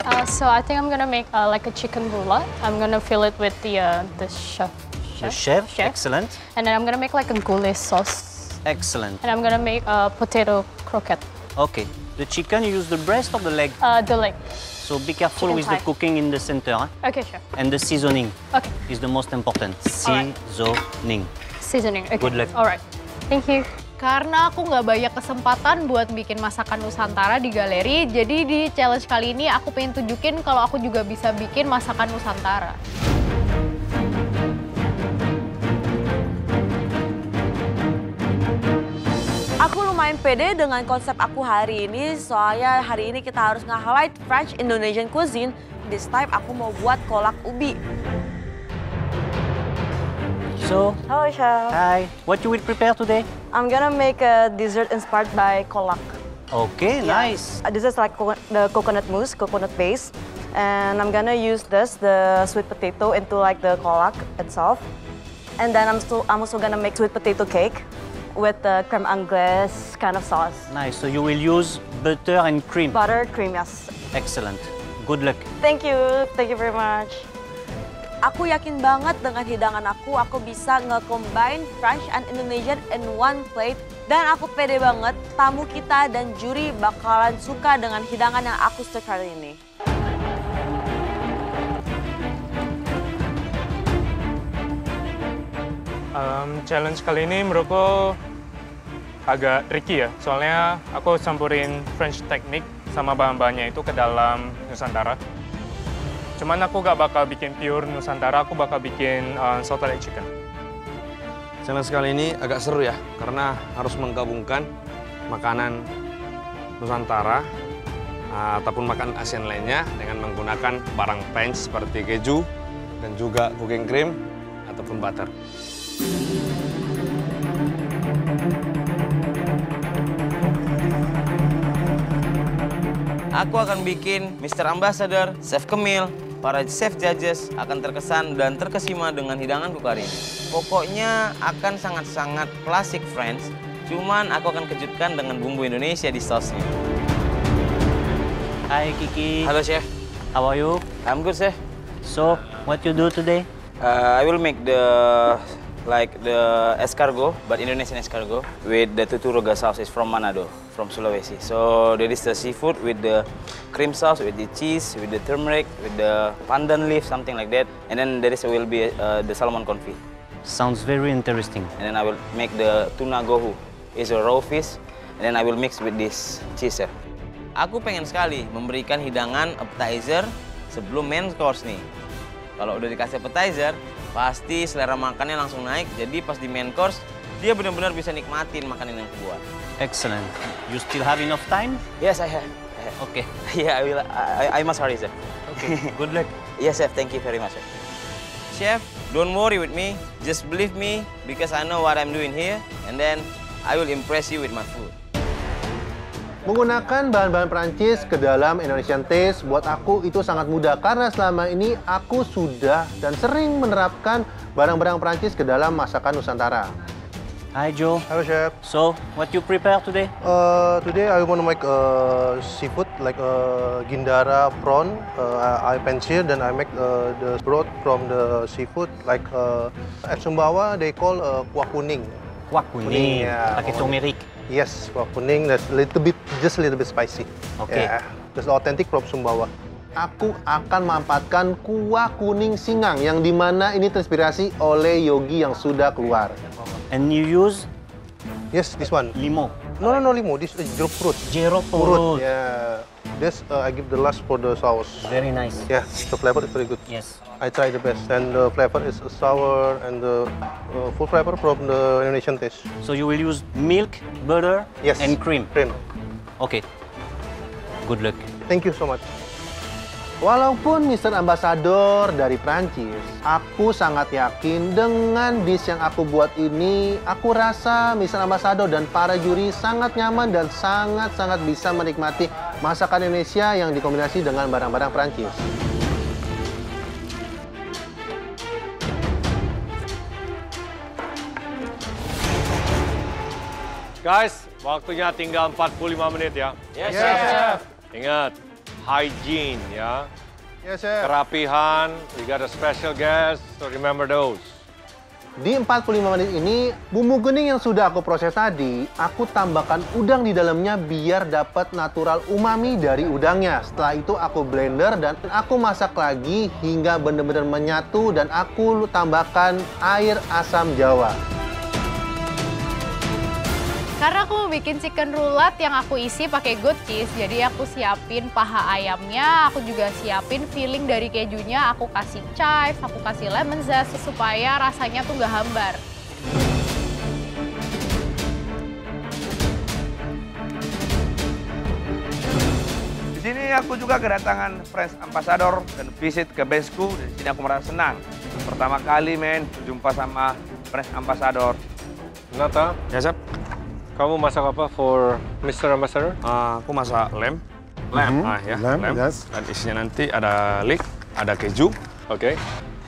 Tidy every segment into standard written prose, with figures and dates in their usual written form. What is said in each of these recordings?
So I think I'm gonna make like a chicken roulade. I'm gonna fill it with the chef. The chef, excellent. And then I'm gonna make like a goulash sauce. Excellent. And I'm gonna make a potato croquette. Okay. The chicken, you use the breast or the leg? The leg. So be careful Chicken with the thigh. cooking in the center. Huh? Okay, chef. And the seasoning Okay. is the most important. Alright. Seasoning. Seasoning. Okay. Good luck. All right. Thank you. Karena aku nggak banyak kesempatan buat bikin masakan Nusantara di galeri, jadi di challenge kali ini aku pengen tunjukin kalau aku juga bisa bikin masakan Nusantara. Aku lumayan pede dengan konsep aku hari ini, soalnya hari ini kita harus nge-highlight French Indonesian cuisine. This time aku mau buat kolak ubi. So, Hello, Chef. hi. What you will prepare today? I'm gonna make a dessert inspired by kolak. Okay, nice. This is like the coconut mousse, coconut base. And I'm gonna use this, the sweet potato, into like the kolak itself. And then I'm also gonna make sweet potato cake with the creme anglaise kind of sauce. Nice. So you will use butter and cream. Butter, cream, yes. Excellent. Good luck. Thank you very much. Aku yakin banget dengan hidangan aku bisa nge-combine French and Indonesian in one plate. Dan aku pede banget, tamu kita dan juri bakalan suka dengan hidangan yang aku stok hari ini. Challenge kali ini menurutku agak tricky ya, soalnya aku campurin French technique sama bahan-bahannya itu ke dalam Nusantara. Cuman aku gak bakal bikin pure Nusantara, aku bakal bikin salted egg chicken. Challenge kali ini agak seru ya, karena harus menggabungkan makanan Nusantara ataupun makanan Asian lainnya dengan menggunakan barang French seperti keju dan juga cooking cream ataupun butter. Aku akan bikin Mr. Ambassador, Chef Kemil, para chef judges akan terkesan dan terkesima dengan hidanganku kali ini. Pokoknya akan sangat-sangat klasik French, cuman aku akan kejutkan dengan bumbu Indonesia di sausnya. Hi, Kiki. Halo, Chef. How are you? I'm good, Chef. So, what you do today? I will make the escargot, but Indonesian escargot with the tuturuga sauce is from Manado, from Sulawesi. So there is the seafood with the cream sauce, with the cheese, with the turmeric, with the pandan leaf, something like that. And then will be the salmon confit. Sounds very interesting. And then I will make the tuna gohu, is a raw fish. And then I will mix with this cheese. Aku pengen sekali memberikan hidangan appetizer sebelum main course nih. Kalau udah dikasih appetizer, pasti selera makannya langsung naik. Jadi pas di main course, dia benar-benar bisa nikmatin makanan yang kubuat. Excellent. You still have enough time? Yes, I have. Okay. Yeah, I will. I must hurry, sir. Okay. Good luck. Yes, chef. Thank you very much, sir. Chef, don't worry with me. Just believe me because I know what I'm doing here, and then I will impress you with my food. Menggunakan bahan-bahan Perancis ke dalam Indonesian Taste buat aku itu sangat mudah karena selama ini aku sudah dan sering menerapkan barang-barang Perancis ke dalam masakan Nusantara. Hi, Joe. Hello, Chef. So, what you prepare today? Today I want to make seafood like gindara prawn. I pencil then I make the broth from the seafood like at Sumbawa they call kuah kuning. Kuah kuning. Ya. Pakai turmeric. Yes, kuah kuning. That's just a little bit spicy. Okay. Yeah, that's authentic from Sumbawa. Aku akan memanfaatkan kuah kuning singang yang dimana ini terinspirasi oleh Yogi yang sudah keluar. And you use? Yes, this one. Limo. No, limo. This is jeruk purut. Jeruk purut. Yeah. This I give the last for the sauce. Very nice. Yeah, the flavor is very good. Yes. I try the best, and the flavor is sour and the full flavor from the Indonesian taste. So you will use milk, butter, Yes. and cream. Cream. Okay. Good luck. Thank you so much. Walaupun Mr. Ambassador dari Prancis, aku sangat yakin dengan dish yang aku buat ini, aku rasa Mr. Ambassador dan para juri sangat nyaman dan sangat-sangat bisa menikmati masakan Indonesia yang dikombinasi dengan barang-barang Prancis. Guys, waktunya tinggal 45 menit ya. Yes, chef. Ingat, hygiene, ya. Ya, Chef. Kerapihan, we got a special guest, so remember those. Di 45 menit ini, bumbu kuning yang sudah aku proses tadi, aku tambahkan udang di dalamnya biar dapat natural umami dari udangnya. Setelah itu aku blender dan aku masak lagi hingga benar-benar menyatu dan aku tambahkan air asam jawa. Karena aku mau bikin chicken roulade yang aku isi pakai goat cheese, jadi aku siapin paha ayamnya, aku juga siapin filling dari kejunya, aku kasih chives, aku kasih lemon zest supaya rasanya tuh nggak hambar. Di sini aku juga kedatangan French Ambassador dan visit ke baseku. Di sini aku merasa senang. Pertama kali berjumpa sama French Ambassador. Nata, Ya, Chef. kamu masak apa for Mr. Ambassador? Aku masak lem. Lamb. Ya, Lamb, lem. yes. Dan isinya nanti ada leek, ada keju. Okay.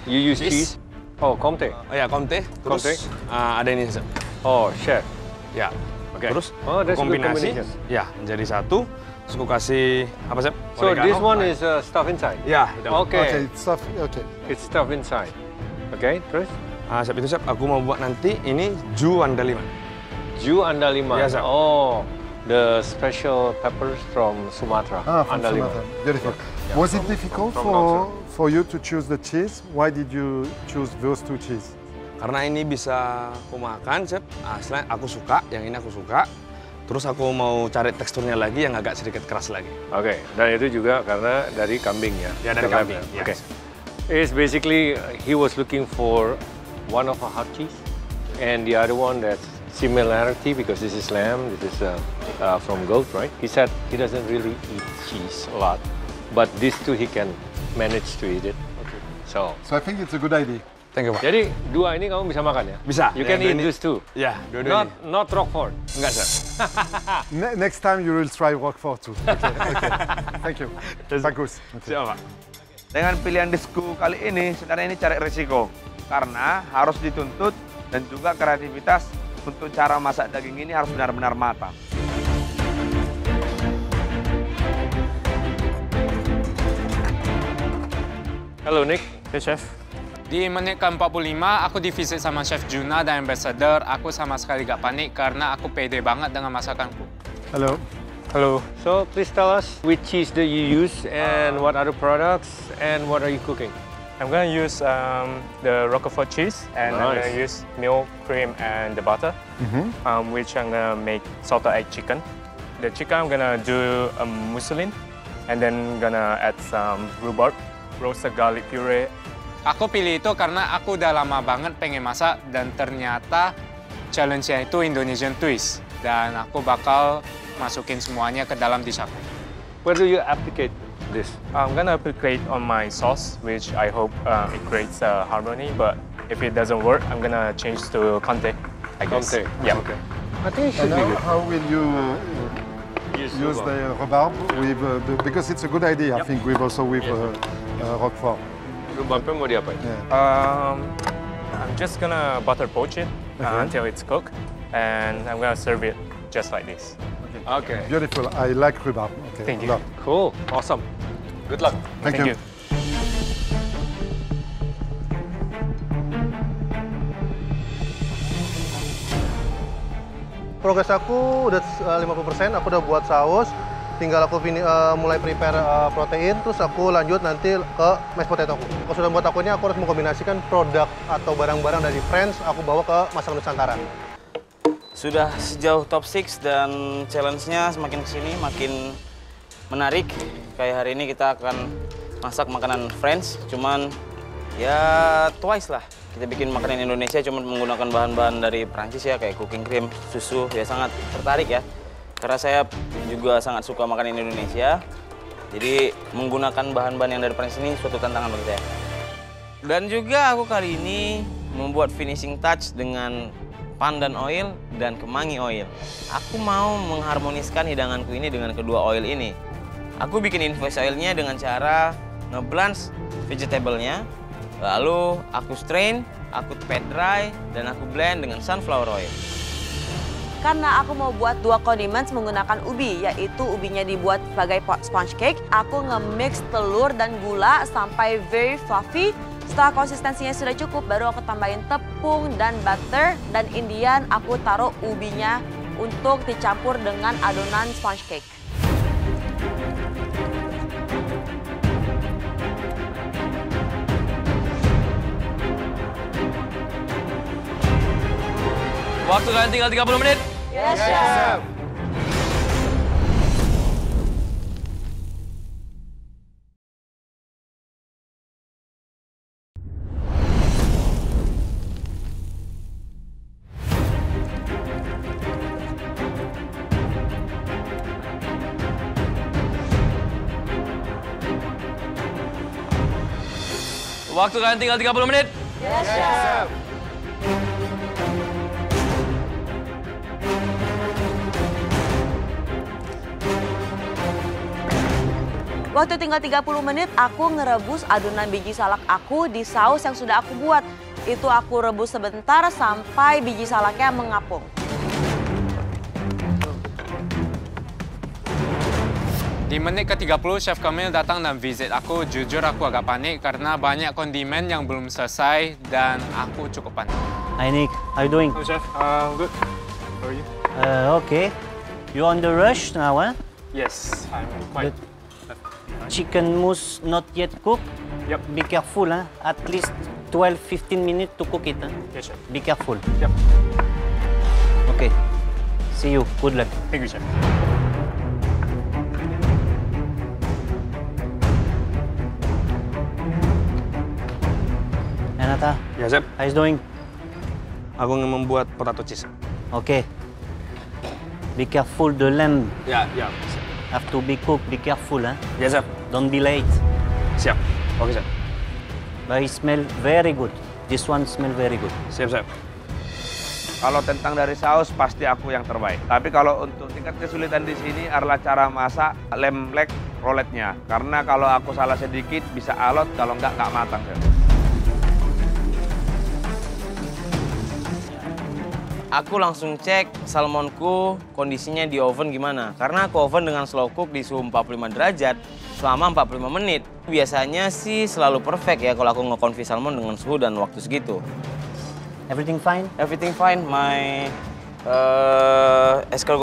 You use cheese? Oh, Comté. Oh ya, Comté. Terus Comté. ada ini, Chef. Oh, chef. Ya. Okay. Terus Oh, that's a good kombinasi. combination. Ya, menjadi satu. Terus aku kasih apa, Chef? So Oregano. this one is stuff inside? Ya, betul. Okay. Okay, it's stuff. Okay. It's stuff inside. Okay, terus? Chef, itu Chef, aku mau buat nanti ini jus andaliman. Jus andaliman. Yes, sir. Oh, the special peppers from Sumatra. From andaliman. Sumatra. Beautiful. Was it difficult for you to choose the cheese? Why did you choose those two cheese? Karena ini bisa aku makan, Chef. Selain aku suka, yang ini aku suka. Terus aku mau cari teksturnya lagi yang agak sedikit keras lagi. Oke, dan itu juga karena dari kambing ya? Ya, dari kambing, Oke. yes. It's basically, he was looking for one of a hot cheese, and the other one that's similarity because this is lamb, this is from goat, right? He said he doesn't really eat cheese a lot, but these two he can manage to eat it. Okay. So I think it's a good idea. Thank you, Pak. jadi dua ini kamu bisa makan ya? Bisa. You can Yang eat ini- these two. Ya, dua-dua ini. Not Roquefort. Enggak, Chef. Next time you will try Roquefort too. Okay. Okay. Thank you. Bagus. Okay. Siap, Pak. Dengan pilihan disku kali ini, sebenarnya ini cari risiko. Karena harus dituntut dan juga kreativitas untuk cara masak daging ini harus benar-benar matang. Hello Nick. Hey, Chef. Di menit ke-45, aku divisit sama Chef Juna dan Ambassador. Aku sama sekali gak panik karena aku pede banget dengan masakanku. Hello. Halo. So please tell us which cheese that you use and what other products and what are you cooking? I'm gonna use the Roquefort cheese and I'm Nice. gonna use milk, cream, and the butter, which I'm gonna make salted egg chicken. The chicken I'm gonna do a mousseline, and then gonna add some rhubarb, roasted garlic puree. Aku pilih itu karena aku udah lama banget pengen masak dan ternyata challenge-nya itu Indonesian twist dan aku bakal masukin semuanya ke dalam dish aku. Where do you applicate this? I'm gonna applicate on my sauce, which I hope it creates harmony. But if it doesn't work, I'm gonna change to Conte. I guess. Comté. Yeah. Okay. I think it should And be good. how will you use the rhubarb with because it's a good idea. I think with also with Roquefort. Rhubarb mau diapain? Yeah. I'm just gonna butter poach it Okay. until it's cooked, and I'm gonna serve it just like this. Okay. Beautiful. I like rhubarb. Okay. Thank you. a lot. Cool. Awesome. Good luck. Thank you. Progres aku udah 50%, aku udah buat saus. Tinggal aku mulai prepare protein, terus aku lanjut nanti ke mashed potato aku. Kalau sudah buat aku ini, aku harus mengkombinasikan produk atau barang-barang dari French, aku bawa ke masakan Nusantara. Sudah sejauh top 6 dan challenge-nya semakin kesini makin menarik. Kayak hari ini kita akan masak makanan French, cuman ya twice lah. Kita bikin makanan Indonesia cuma menggunakan bahan-bahan dari Perancis ya, kayak cooking cream, susu, ya sangat tertarik ya. Karena saya juga sangat suka makanan Indonesia, jadi menggunakan bahan-bahan yang dari Perancis ini suatu tantangan bagi saya. Dan juga aku kali ini membuat finishing touch dengan pandan oil dan kemangi oil. Aku mau mengharmoniskan hidanganku ini dengan kedua oil ini. Aku bikin infused oilnya dengan cara nge-blanch vegetable-nya, lalu aku strain, aku pat dry, dan aku blend dengan sunflower oil. Karena aku mau buat 2 condiments menggunakan ubi, yaitu ubinya dibuat sebagai sponge cake. Aku nge-mix telur dan gula sampai very fluffy. Setelah konsistensinya sudah cukup, baru aku tambahin tepung dan butter. Dan Indian aku taruh ubinya untuk dicampur dengan adonan sponge cake. Waktu kalian tinggal 30 menit. Yes, chef. Waktu kalian tinggal 30 menit. Yes, chef. Waktu tinggal 30 menit, aku ngerebus adonan biji salak aku di saus yang sudah aku buat. Itu aku rebus sebentar sampai biji salaknya mengapung. Di menit ke-30, Chef Kamil datang dan visit aku. Jujur aku agak panik karena banyak kondimen yang belum selesai dan aku cukup panik. Hi Nick, how you doing? Hello, Chef. Good. How are you? Okay. You on the rush now, huh? Yes, I'm quite... Chicken mousse not yet cooked. Yep. Be careful, huh? At least 12-15 minutes to cook it. Huh? Yes, Chef. Be careful. Yep. Okay. See you. Good luck. Thank you, Chef. Anata, Ya, Chef. how is doing? Aku ingin membuat potato cheese. Okay. Be careful the lamb. Ya, ya. Have to be cooked. Be careful, huh? Ya, Chef. Don't be late. Siap. Oke, Chef. But it smell very good. This one smell very good. Siap, Chef. Kalau tentang dari saus, pasti aku yang terbaik. Tapi kalau untuk tingkat kesulitan di sini adalah cara masak lamb leg roletnya. Karena kalau aku salah sedikit, bisa alot, kalau nggak matang. Chef. Aku langsung cek salmonku kondisinya di oven gimana. Karena aku oven dengan slow cook di suhu 45 derajat selama 45 menit. Biasanya sih selalu perfect ya kalau aku nge-confit salmon dengan suhu dan waktu segitu. Everything fine? Everything fine. My escargot